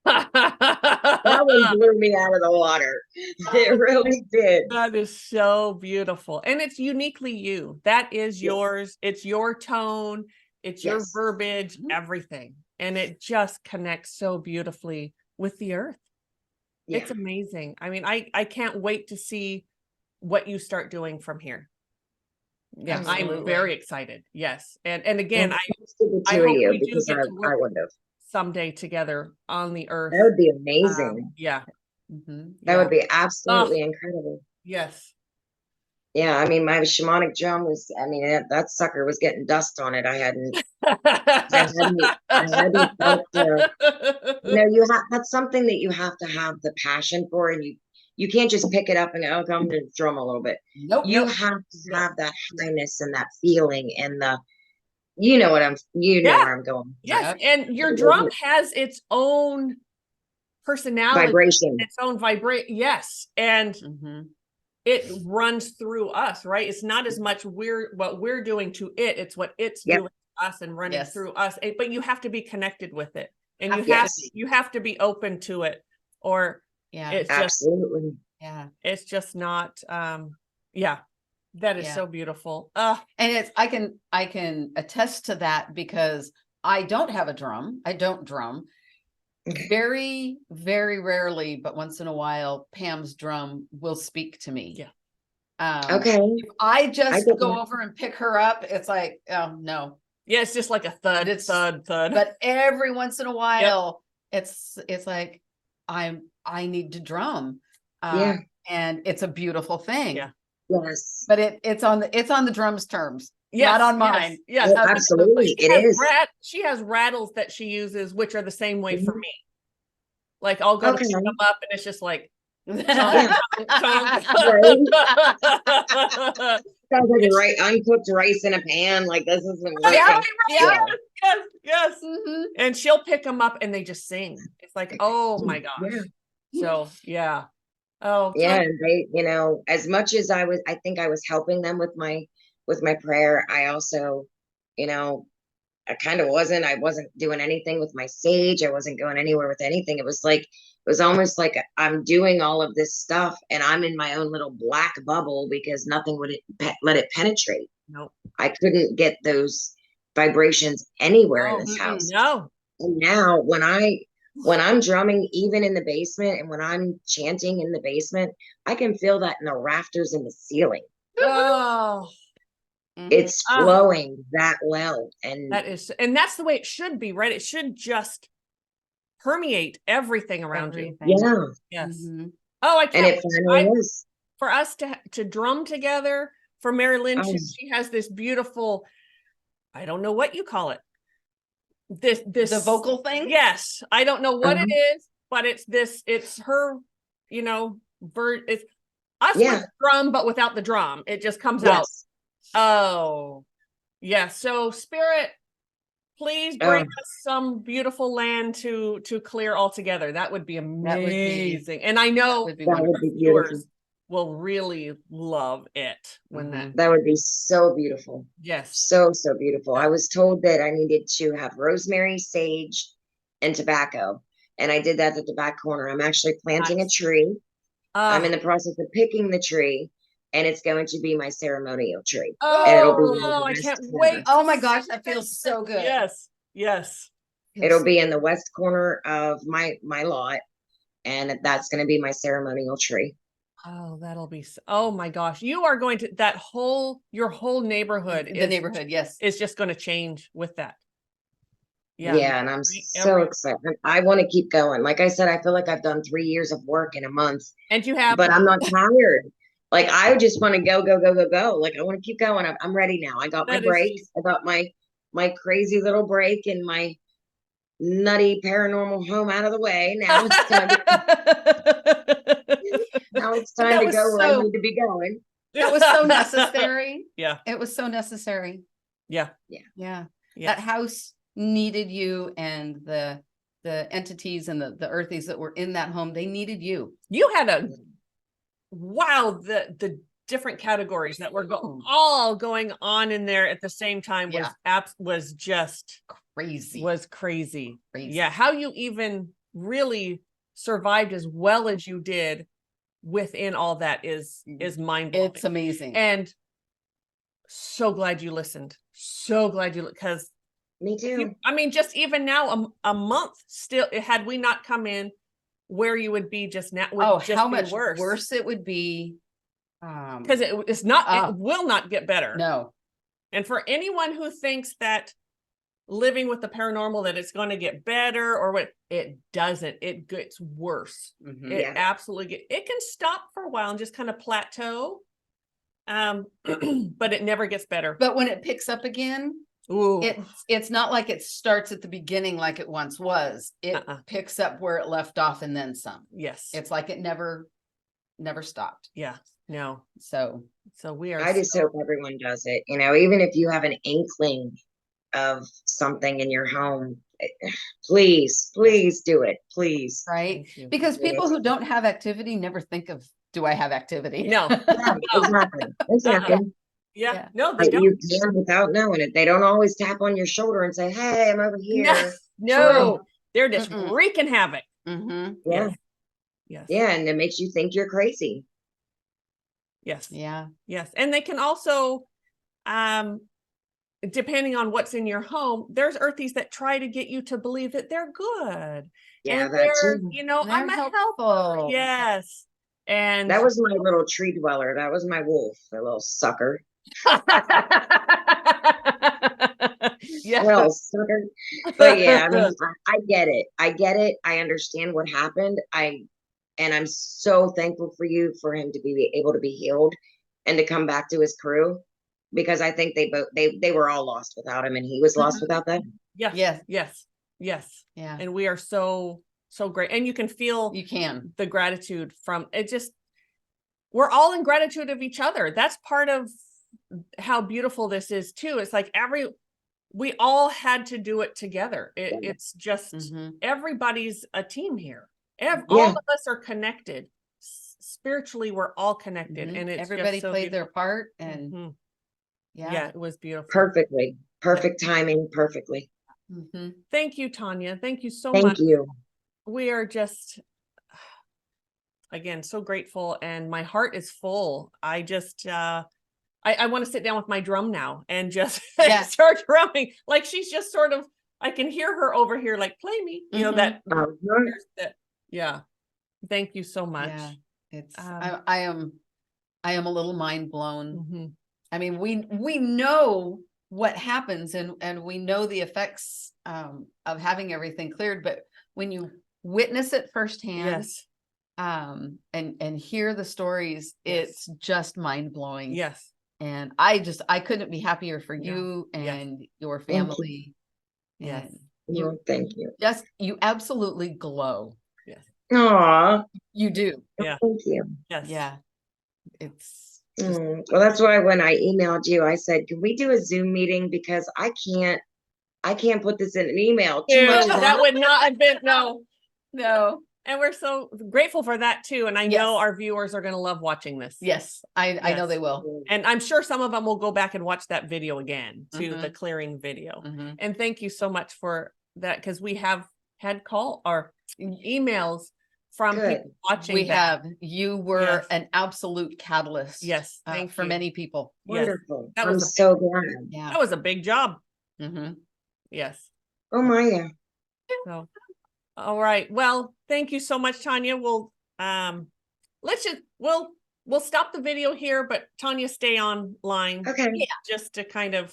that one blew me out of the water. It really did. That is so beautiful. And it's uniquely you. That is yours. It's your tone. It's your verbiage, everything. And it just connects so beautifully with the earth. Yeah. It's amazing. I mean, I can't wait to see what you start doing from here. Yeah, absolutely. I'm very excited. Yes. And again, I hope we do get to work someday together on the earth. That would be amazing. That would be absolutely incredible. Yes. Yeah, I mean, my shamanic drum that sucker was getting dust on it. I hadn't felt that's something that you have to have the passion for, and you can't just pick it up and go, okay, I'm gonna drum a little bit. You have to have that highness and that feeling and the, know where I'm going. Yes, and your drum has its own personality, vibration, its own yes, and it runs through us, right? It's not as much what we're doing to it; it's what it's doing to us and running through us. But you have to be connected with it, and you have to be open to it, or it's absolutely it's just not. That is so beautiful. And I can attest to that because I don't have a drum. I don't drum. Very, very rarely, but once in a while, Pam's drum will speak to me. Yeah. Okay. If I just go over and pick her up, it's like, oh no. Yeah, it's just like a thud. It's thud. But every once in a while, it's like I need to drum. And it's a beautiful thing. Yeah. Yes. But it's on the drum's terms. Not on mine. Yes, absolutely. She has rattles that she uses, which are the same way for me. Like I'll go to pick them up, and it's just like sounds like uncooked rice in a pan. Like this isn't working. Yes. And she'll pick them up, and they just sing. It's like, oh my gosh. So Oh yeah, and they, as much as I think I was helping them with my with my prayer. I also, you know, I wasn't doing anything with my sage. I wasn't going anywhere with anything. It was almost like I'm doing all of this stuff and I'm in my own little black bubble because nothing would let it penetrate. Nope. I couldn't get those vibrations anywhere in this house. No. And now when I'm drumming, even in the basement, and when I'm chanting in the basement, I can feel that in the rafters and the ceiling. Oh. It's flowing that well. And that's the way it should be, right? It should just permeate everything around you. Yeah. Yes. Oh, I can't. And it finally is. For us to drum together, for Mari-Lyn, she has this beautiful, I don't know what you call it. This the vocal thing. Yes, I don't know what it is, but it's her, it's us with drum, but without the drum. It just comes out. Oh, yeah. So Spirit, please bring us some beautiful land to clear altogether. That would be amazing. And I know that would be beautiful. Will really love it when that would be so beautiful. Yes. So beautiful. I was told that I needed to have rosemary, sage, and tobacco. And I did that at the back corner. I'm actually planting a tree. I'm in the process of picking the tree, and it's going to be my ceremonial tree. And it'll be I can't wait. Oh my gosh, that feels so good. Yes. It'll be in the west corner of my lot, and that's going to be my ceremonial tree. Oh, that'll be oh my gosh. You are going to your whole neighborhood. Yes. Is just going to change with that. Yeah, and I'm so excited. I want to keep going. Like I said, I feel like I've done 3 years of work in a month. And you have, but I'm not tired. Like I just want to go. Like I want to keep going. I'm ready now. I got my break. I got my crazy little break in my nutty paranormal home out of the way. Now it's time to go where I need to be going. That was so necessary. Yeah. It was so necessary. Yeah. That house needed you, and the entities and the earthies that were in that home, they needed you. You had the different categories that were all going on in there at the same time was just crazy. Yeah. How you even really survived as well as you did within all that is mind-blowing. It's amazing. And so glad you listened. So glad because me too. Just even now, a month still, had we not come in where you would be just now, how much worse it would be. Because it's not, it will not get better. No. And for anyone who thinks that living with the paranormal, that it's going to get better or what, it doesn't. It gets worse. It absolutely it can stop for a while and just kind of plateau. But it never gets better. But when it picks up again, it's not like it starts at the beginning like it once was. It picks up where it left off and then some. Yes. It's like it never stopped. Yeah. No. So we are. I just hope everyone does it. Even if you have an inkling of something in your home, please do it. Please. Right. Because people who don't have activity never think of, do I have activity? No. Exactly. Yeah. No, they don't. You can without knowing it. They don't always tap on your shoulder and say, "Hey, I'm over here." No. They're just wreaking havoc. Yeah. Yes. Yeah, and it makes you think you're crazy. Yes. Yeah. Yes. And they can also, depending on what's in your home, there's earthies that try to get you to believe that they're good. Yeah, and I'm a helpful. Yes. And that was my little tree dweller. That was my wolf, a little sucker. Well, sucker. But yeah, I get it. I understand what happened. And I'm so thankful for him to be able to be healed and to come back to his crew, because I think they were all lost without him, and he was lost without them. Yes. Yeah. And we are so great. And you can feel the gratitude from it. We're all in gratitude of each other. That's part of how beautiful this is too. It's like we all had to do it together. It's just everybody's a team here. All of us are connected. Spiritually, we're all connected. And it's everybody just so played beautiful. their part, and Yeah, it was beautiful. Perfectly. Perfect timing, perfectly. Thank you, Tonya. Thank you so Thank much. you. We are just, again, so grateful, and my heart is full. I just, I want to sit down with my drum now and just start drumming. Like, she's just sort of, I can hear her over here, like, play me, you know, that, yeah. Thank you so much. Yeah, it's, I am a little mind blown. I mean, we know what happens, and we know the effects of having everything cleared, but when you witness it firsthand, and hear the stories, it's just mind blowing. Yes. And I couldn't be happier for you and your family. Yes. And thank you. You absolutely glow. Yes. Aw. You do. Yeah. Thank you. Yes. Yeah. It's well, that's why when I emailed you, I said, can we do a Zoom meeting? Because I can't put this in an email. Too much that would not have been, no. And we're so grateful for that too. And I know our viewers are going to love watching this. Yes, I know they will. And I'm sure some of them will go back and watch that video again, to the clearing video. And thank you so much for that, because we have had emails from people watching. You were an absolute catalyst. Yes, for many people. Wonderful. That I'm was so glad. Yeah, that was a big job. Yes. Oh my, yeah. So, all right. Well, thank you so much, Tonya. We'll we'll stop the video here, but Tonya, stay online. Okay. Yeah. Just to kind of,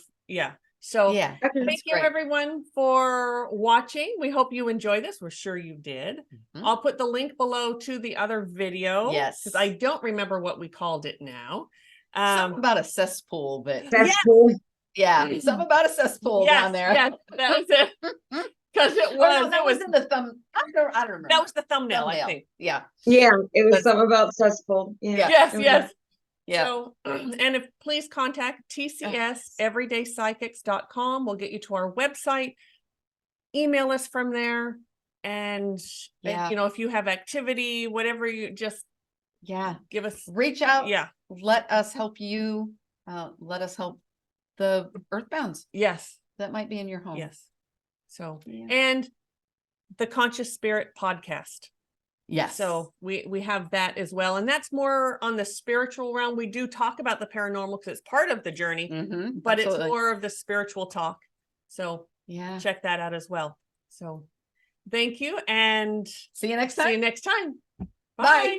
So thank you everyone for watching. We hope you enjoy this. We're sure you did. I'll put the link below to the other video. Yes. Because I don't remember what we called it now. Something about a cesspool, but cesspool. Yeah, something about a cesspool down there. Yes, that was it. Because it was, that was in the thumb. I don't remember. That was the thumbnail, I think. Yeah. Yeah, it was something about cesspool. Yeah. Yes. Yeah. So, and if please contact TCS everydaypsychics.com. We'll get you to our website. Email us from there. And, if you have activity, whatever, you just give us, reach out. Yeah. Let us help you. Let us help the earthbounds. Yes. That might be in your home. Yes. So, and the Conscious Spirit podcast. Yes. So we have that as well. And that's more on the spiritual realm. We do talk about the paranormal because it's part of the journey, but it's more of the spiritual talk. So check that out as well. So thank you, and see you next time. Bye.